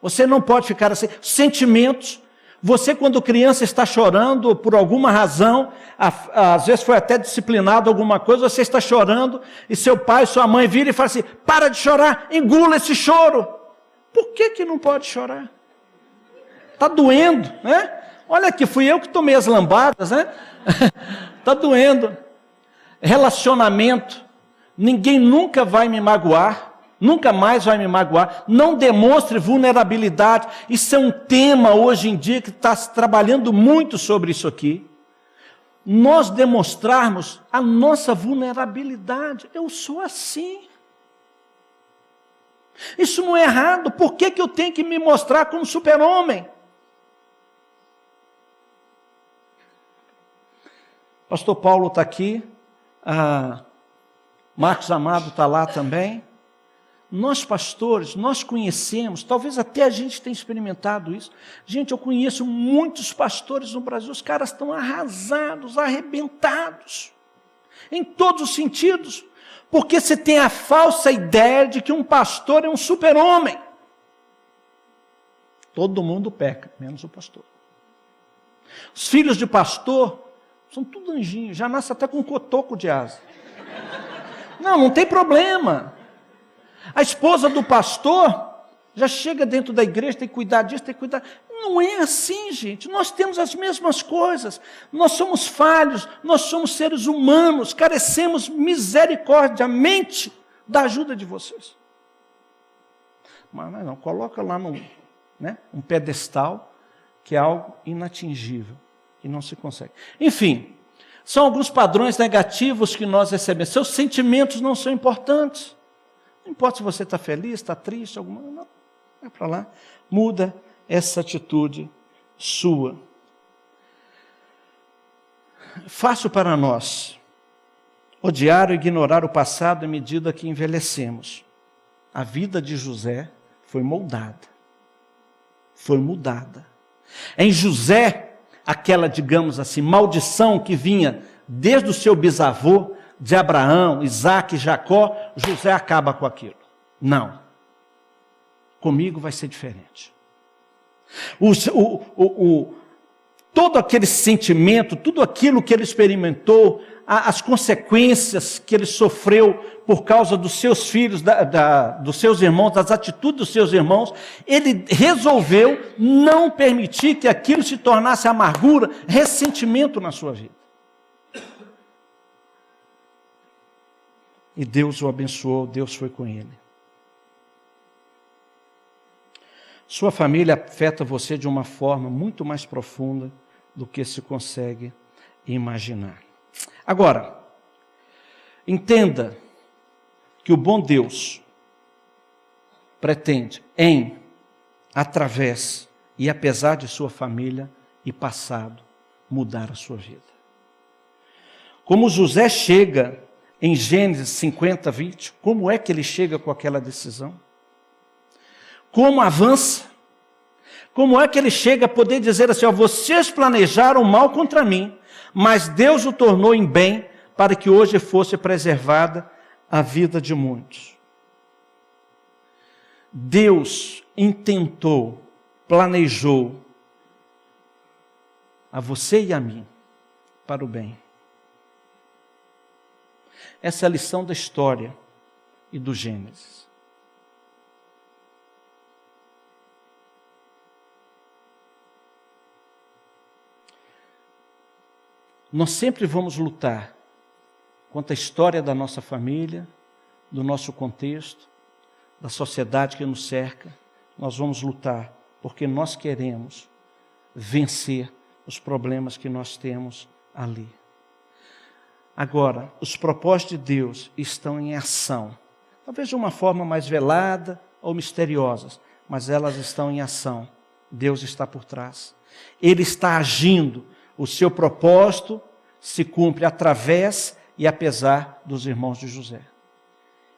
Você não pode ficar assim. Sentimentos, você quando criança está chorando por alguma razão, às vezes foi até disciplinado alguma coisa, você está chorando, e seu pai, sua mãe vira e fala assim, para de chorar, engula esse choro. Por que não pode chorar? Está doendo, né? Olha aqui, fui eu que tomei as lambadas, né? Está doendo. Relacionamento, ninguém nunca vai me magoar, nunca mais vai me magoar. Não demonstre vulnerabilidade. Isso é um tema hoje em dia que está se trabalhando muito sobre isso aqui. Nós demonstrarmos a nossa vulnerabilidade. Eu sou assim. Isso não é errado. Por que eu tenho que me mostrar como super-homem? Pastor Paulo está aqui. Marcos Amado está lá também. Nós pastores, nós conhecemos, talvez até a gente tenha experimentado isso. Gente, eu conheço muitos pastores no Brasil, os caras estão arrasados, arrebentados, em todos os sentidos, porque você tem a falsa ideia de que um pastor é um super-homem. Todo mundo peca, menos o pastor. Os filhos de pastor são tudo anjinhos, já nasce até com um cotoco de asa. Não tem problema. A esposa do pastor já chega dentro da igreja, tem que cuidar disso, tem que cuidar. Não é assim, gente. Nós temos as mesmas coisas. Nós somos falhos, nós somos seres humanos, carecemos misericordiamente da ajuda de vocês. Mas não, coloca lá um pedestal que é algo inatingível, que não se consegue. Enfim, são alguns padrões negativos que nós recebemos. Seus sentimentos não são importantes. Não importa se você está feliz, está triste, não, vai para lá, muda essa atitude sua. Fácil para nós odiar ou ignorar o passado à medida que envelhecemos. A vida de José foi moldada, foi mudada. Em José, aquela, digamos assim, maldição que vinha desde o seu bisavô, de Abraão, Isaac e Jacó, José acaba com aquilo. Não. Comigo vai ser diferente. Todo aquele sentimento, tudo aquilo que ele experimentou, as consequências que ele sofreu por causa dos seus filhos, dos seus irmãos, das atitudes dos seus irmãos, ele resolveu não permitir que aquilo se tornasse amargura, ressentimento na sua vida. E Deus o abençoou, Deus foi com ele. Sua família afeta você de uma forma muito mais profunda do que se consegue imaginar. Agora, entenda que o bom Deus pretende através e apesar de sua família e passado, mudar a sua vida. Como José chega em Gênesis 50, 20, como é que ele chega com aquela decisão? Como avança? Como é que ele chega a poder dizer assim, vocês planejaram mal contra mim, mas Deus o tornou em bem para que hoje fosse preservada a vida de muitos. Deus intentou, planejou a você e a mim para o bem. Essa é a lição da história e do Gênesis. Nós sempre vamos lutar contra a história da nossa família, do nosso contexto, da sociedade que nos cerca. Nós vamos lutar porque nós queremos vencer os problemas que nós temos ali. Agora, os propósitos de Deus estão em ação. Talvez de uma forma mais velada ou misteriosa, mas elas estão em ação. Deus está por trás. Ele está agindo. O seu propósito se cumpre através e apesar dos irmãos de José.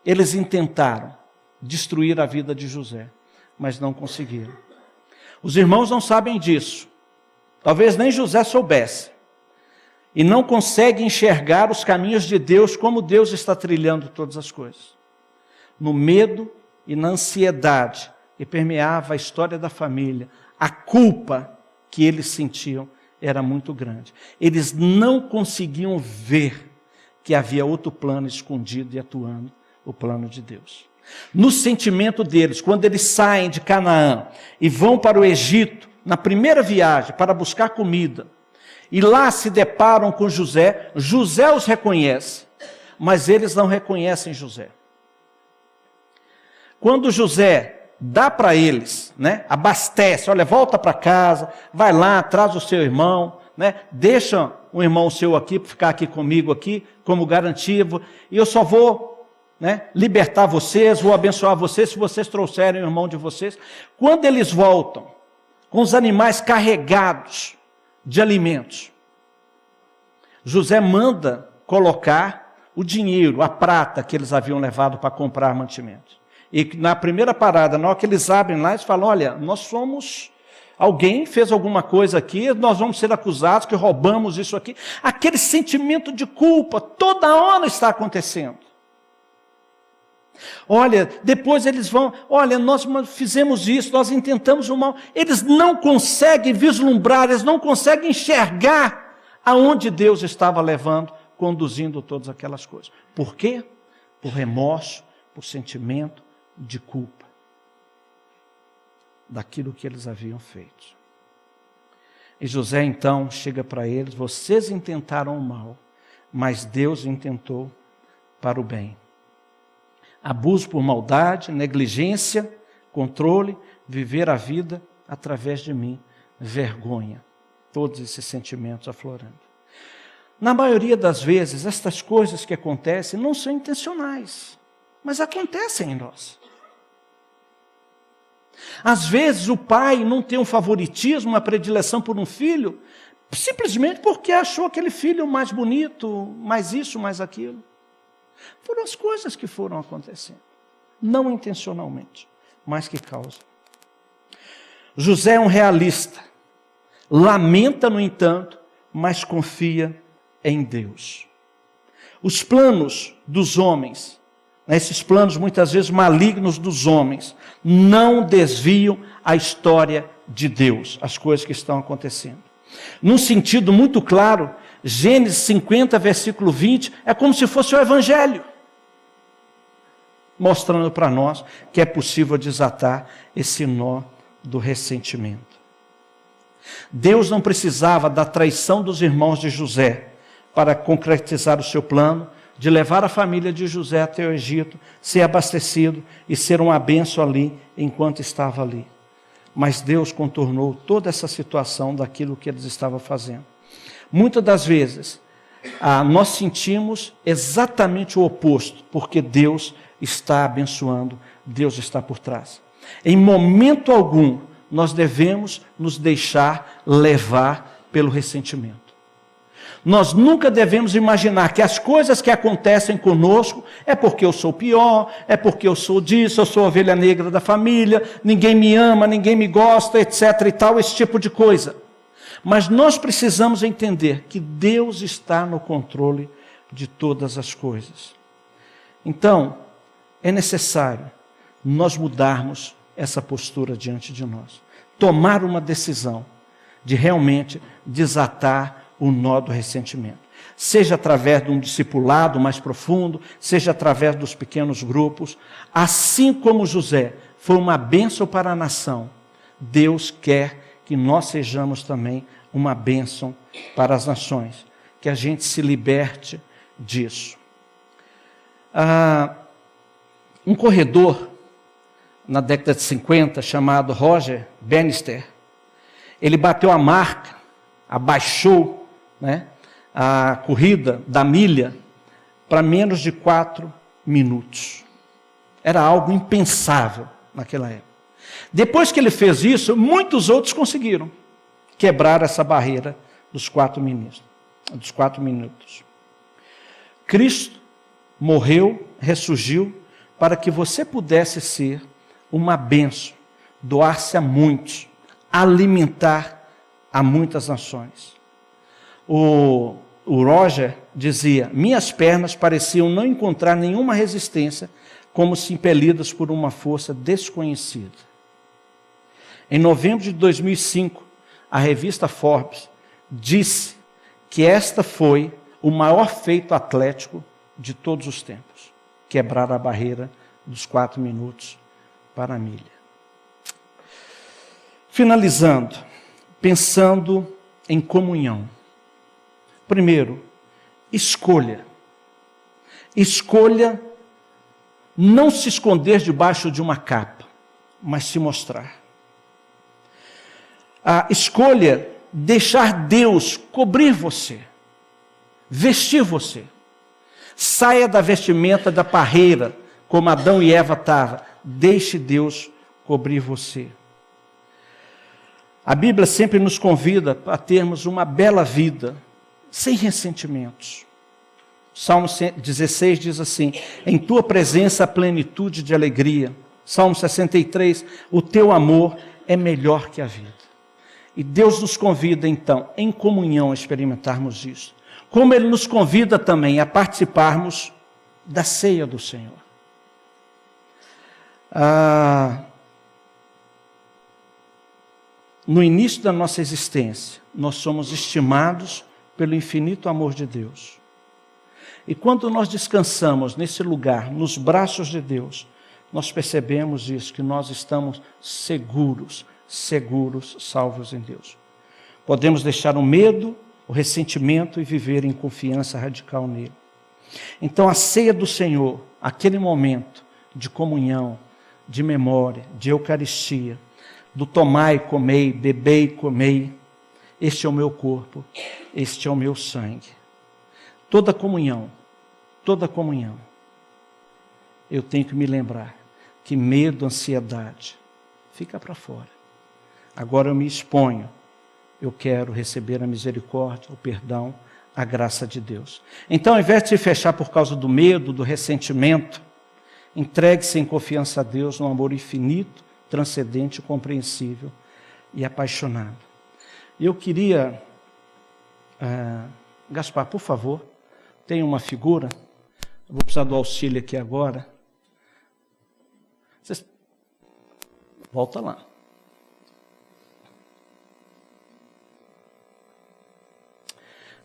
Eles intentaram destruir a vida de José, mas não conseguiram. Os irmãos não sabem disso. Talvez nem José soubesse. E não conseguem enxergar os caminhos de Deus, como Deus está trilhando todas as coisas. No medo e na ansiedade que permeava a história da família, a culpa que eles sentiam era muito grande. Eles não conseguiam ver que havia outro plano escondido e atuando, o plano de Deus. No sentimento deles, quando eles saem de Canaã e vão para o Egito, na primeira viagem para buscar comida, e lá se deparam com José, José os reconhece, mas eles não reconhecem José. Quando José dá para eles, né, abastece, olha, volta para casa, vai lá, traz o seu irmão, né, deixa um irmão seu aqui, para ficar aqui comigo aqui, como garantia, e eu só vou, né, libertar vocês, vou abençoar vocês, se vocês trouxerem o irmão de vocês. Quando eles voltam, com os animais carregados de alimentos, José manda colocar o dinheiro, a prata que eles haviam levado para comprar mantimentos. E na primeira parada, na hora que eles abrem lá, eles falam, olha, nós somos, alguém fez alguma coisa aqui, nós vamos ser acusados que roubamos isso aqui. Aquele sentimento de culpa, toda hora está acontecendo. Olha, depois eles vão, olha, nós fizemos isso, nós intentamos o mal. Eles não conseguem vislumbrar, eles não conseguem enxergar aonde Deus estava levando, conduzindo todas aquelas coisas. Por quê? Por remorso, por sentimento de culpa daquilo que eles haviam feito. E José então chega para eles, vocês intentaram o mal, mas Deus intentou para o bem. Abuso por maldade, negligência, controle, viver a vida através de mim, vergonha, todos esses sentimentos aflorando. Na maioria das vezes, estas coisas que acontecem não são intencionais, mas acontecem em nós. Às vezes o pai não tem um favoritismo, uma predileção por um filho, simplesmente porque achou aquele filho mais bonito, mais isso, mais aquilo. Foram as coisas que foram acontecendo, não intencionalmente, mas que causam. José é um realista, lamenta, no entanto, mas confia em Deus. Os planos dos homens, esses planos muitas vezes malignos dos homens, não desviam a história de Deus, as coisas que estão acontecendo. Num sentido muito claro, Gênesis 50, versículo 20, é como se fosse o Evangelho, mostrando para nós que é possível desatar esse nó do ressentimento. Deus não precisava da traição dos irmãos de José para concretizar o seu plano de levar a família de José até o Egito, ser abastecido e ser uma bênção ali enquanto estava ali. Mas Deus contornou toda essa situação daquilo que eles estavam fazendo. Muitas das vezes, nós sentimos exatamente o oposto, porque Deus está abençoando, Deus está por trás. Em momento algum, nós devemos nos deixar levar pelo ressentimento. Nós nunca devemos imaginar que as coisas que acontecem conosco é porque eu sou pior, é porque eu sou disso, eu sou a ovelha negra da família, ninguém me ama, ninguém me gosta, etc. e tal, esse tipo de coisa. Mas nós precisamos entender que Deus está no controle de todas as coisas. Então, é necessário nós mudarmos essa postura diante de nós. Tomar uma decisão de realmente desatar o nó do ressentimento. Seja através de um discipulado mais profundo, seja através dos pequenos grupos. Assim como José foi uma bênção para a nação, Deus quer que nós sejamos também uma bênção para as nações. Que a gente se liberte disso. Um corredor, na década de 50, chamado Roger Bannister, ele bateu a marca, abaixou, né, a corrida da milha para menos de 4 minutos. Era algo impensável naquela época. Depois que ele fez isso, muitos outros conseguiram quebrar essa barreira dos 4 minutos. Cristo morreu, ressurgiu, para que você pudesse ser uma bênção, doar-se a muitos, alimentar a muitas nações. O Roger dizia, minhas pernas pareciam não encontrar nenhuma resistência, como se impelidas por uma força desconhecida. Em novembro de 2005, a revista Forbes disse que esta foi o maior feito atlético de todos os tempos, quebrar a barreira dos 4 minutos para a milha. Finalizando, pensando em comunhão. Primeiro, escolha. Escolha não se esconder debaixo de uma capa, mas se mostrar. A escolha deixar Deus cobrir você, vestir você. Saia da vestimenta da parreira, como Adão e Eva estavam. Deixe Deus cobrir você. A Bíblia sempre nos convida a termos uma bela vida, sem ressentimentos. Salmo 16 diz assim: em tua presença a plenitude de alegria. Salmo 63, o teu amor é melhor que a vida. E Deus nos convida então, em comunhão, a experimentarmos isso. Como Ele nos convida também a participarmos da ceia do Senhor. No início da nossa existência, nós somos estimados pelo infinito amor de Deus. E quando nós descansamos nesse lugar, nos braços de Deus, nós percebemos isso, que nós estamos seguros, salvos em Deus. Podemos deixar o medo, o ressentimento e viver em confiança radical nele. Então a ceia do Senhor, aquele momento de comunhão, de memória, de Eucaristia, do tomai, comei, bebei, comei, este é o meu corpo, este é o meu sangue. Toda comunhão, eu tenho que me lembrar que medo, ansiedade, fica para fora. Agora eu me exponho, eu quero receber a misericórdia, o perdão, a graça de Deus. Então, ao invés de se fechar por causa do medo, do ressentimento, entregue-se em confiança a Deus, num amor infinito, transcendente, compreensível e apaixonado. Eu queria, Gaspar, por favor, tem uma figura, eu vou precisar do auxílio aqui agora. Volta lá.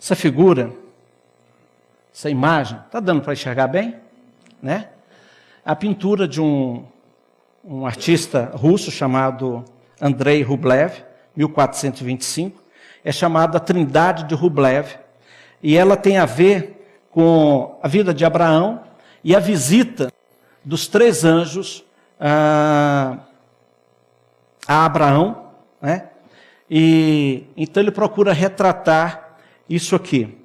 Essa figura, essa imagem, está dando para enxergar bem? Né? A pintura de um artista russo chamado Andrei Rublev, 1425, é chamada Trindade de Rublev, e ela tem a ver com a vida de Abraão e a visita dos 3 anjos a Abraão, né? E então ele procura retratar isso aqui.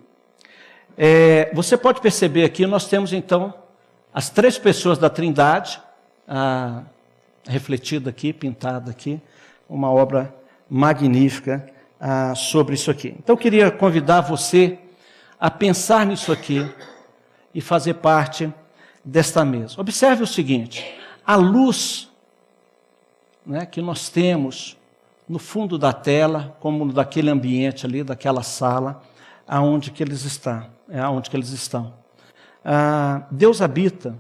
Você pode perceber aqui, nós temos então as 3 pessoas da Trindade, refletida aqui, pintada aqui, uma obra magnífica sobre isso aqui. Então eu queria convidar você a pensar nisso aqui e fazer parte desta mesa. Observe o seguinte, a luz, né, que nós temos no fundo da tela, como daquele ambiente ali, daquela sala, aonde que eles estão. Deus habita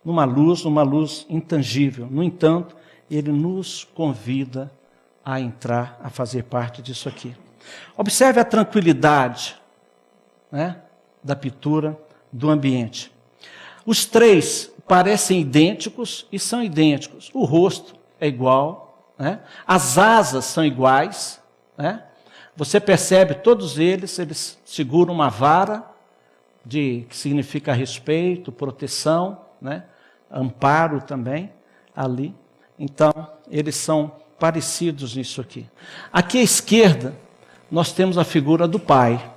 numa luz intangível. No entanto, Ele nos convida a entrar, a fazer parte disso aqui. Observe a tranquilidade, né, da pintura, do ambiente. Os 3 parecem idênticos e são idênticos. O rosto é igual, né? As asas são iguais, né? Você percebe, todos eles seguram uma vara, que significa respeito, proteção, né? Amparo também, ali. Então, eles são parecidos nisso aqui. Aqui à esquerda, nós temos a figura do Pai,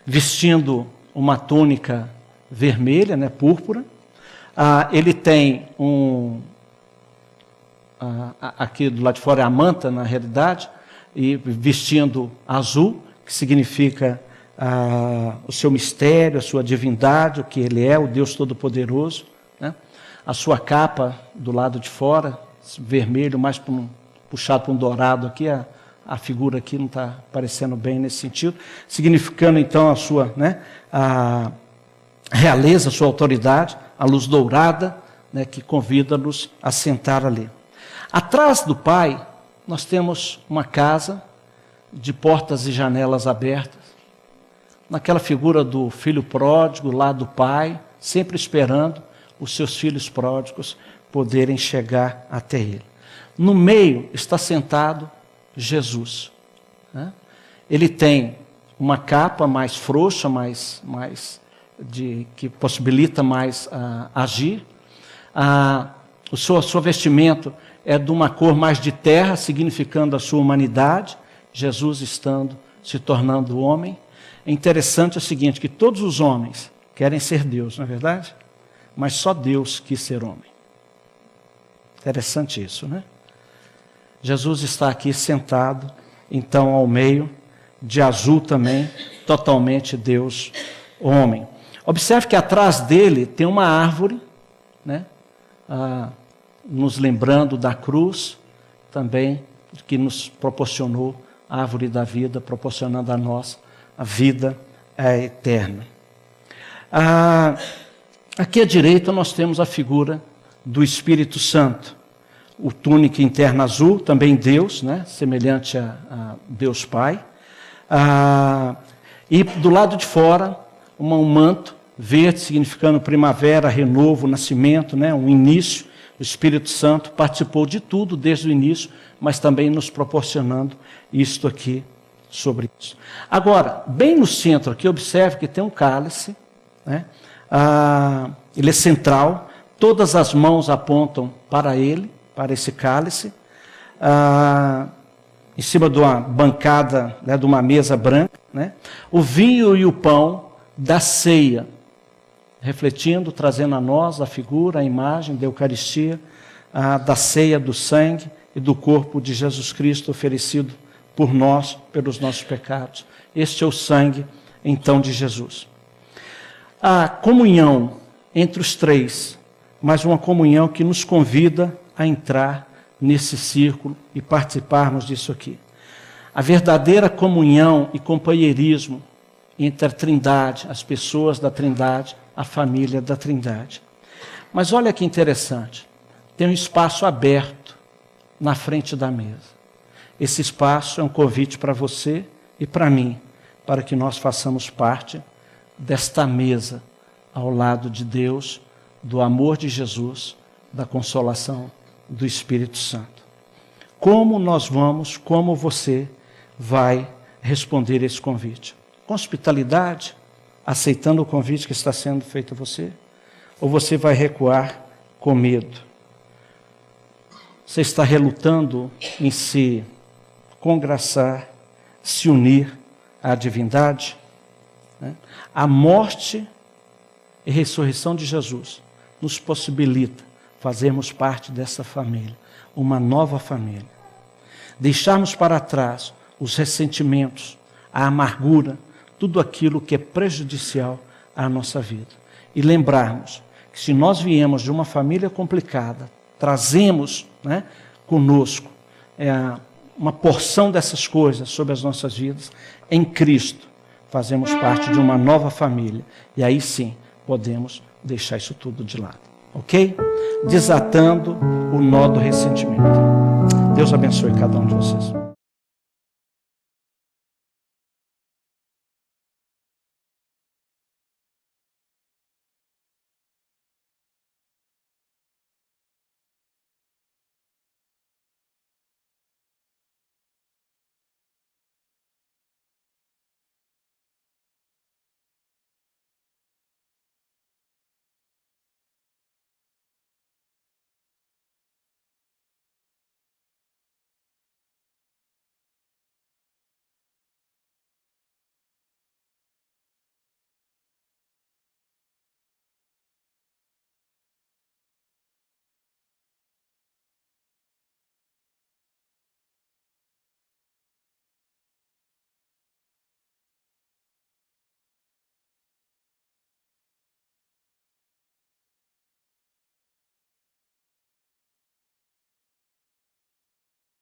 vestindo uma túnica vermelha, né, púrpura. Ele tem aqui do lado de fora é a manta, na realidade, e vestindo azul, que significa o seu mistério, a sua divindade, o que Ele é, o Deus Todo-Poderoso, né? A sua capa do lado de fora, vermelho, mais puxado para um dourado aqui, a figura aqui não está aparecendo bem nesse sentido, significando então a sua, né, a realeza, a sua autoridade, a luz dourada, né, que convida-nos a sentar ali. Atrás do Pai, nós temos uma casa de portas e janelas abertas, naquela figura do filho pródigo, lá do Pai, sempre esperando os seus filhos pródigos poderem chegar até Ele. No meio está sentado Jesus. Né? Ele tem uma capa mais frouxa, que possibilita mais agir. O seu vestimento é de uma cor mais de terra, significando a sua humanidade. Jesus se tornando homem. É interessante o seguinte, que todos os homens querem ser Deus, não é verdade? Mas só Deus quis ser homem. Interessante isso, né? Jesus está aqui sentado, então ao meio, de azul também, totalmente Deus, homem. Observe que atrás dele tem uma árvore, né? Nos lembrando da cruz, também, que nos proporcionou a árvore da vida, proporcionando a nós a vida eterna. Aqui à direita nós temos a figura do Espírito Santo. O túnica interna azul, também Deus, né? Semelhante a Deus Pai. E do lado de fora, um manto verde, significando primavera, renovo, nascimento, né? Um início. O Espírito Santo participou de tudo desde o início, mas também nos proporcionando isto aqui, sobre isso. Agora, bem no centro aqui, observe que tem um cálice, né? Ele é central, todas as mãos apontam para ele, para esse cálice, em cima de uma bancada, né, de uma mesa branca, né? O vinho e o pão da ceia, refletindo, trazendo a nós a figura, a imagem da Eucaristia, da ceia, do sangue e do corpo de Jesus Cristo oferecido por nós, pelos nossos pecados. Este é o sangue, então, de Jesus. A comunhão entre os três, mas uma comunhão que nos convida a entrar nesse círculo e participarmos disso aqui. A verdadeira comunhão e companheirismo entre a Trindade, as pessoas da Trindade, a família da Trindade. Mas olha que interessante, tem um espaço aberto na frente da mesa. Esse espaço é um convite para você e para mim, para que nós façamos parte desta mesa, ao lado de Deus, do amor de Jesus, da consolação do Espírito Santo. Como você vai responder esse convite? Com hospitalidade, aceitando o convite que está sendo feito a você? Ou você vai recuar com medo? Você está relutando em se congraçar, se unir à divindade? A morte e ressurreição de Jesus nos possibilita fazermos parte dessa família, uma nova família. Deixarmos para trás os ressentimentos, a amargura, tudo aquilo que é prejudicial à nossa vida. E lembrarmos que se nós viemos de uma família complicada, trazemos, né, conosco uma porção dessas coisas sobre as nossas vidas, em Cristo fazemos parte de uma nova família. E aí sim, podemos deixar isso tudo de lado. Ok? Desatando o nó do ressentimento. Deus abençoe cada um de vocês.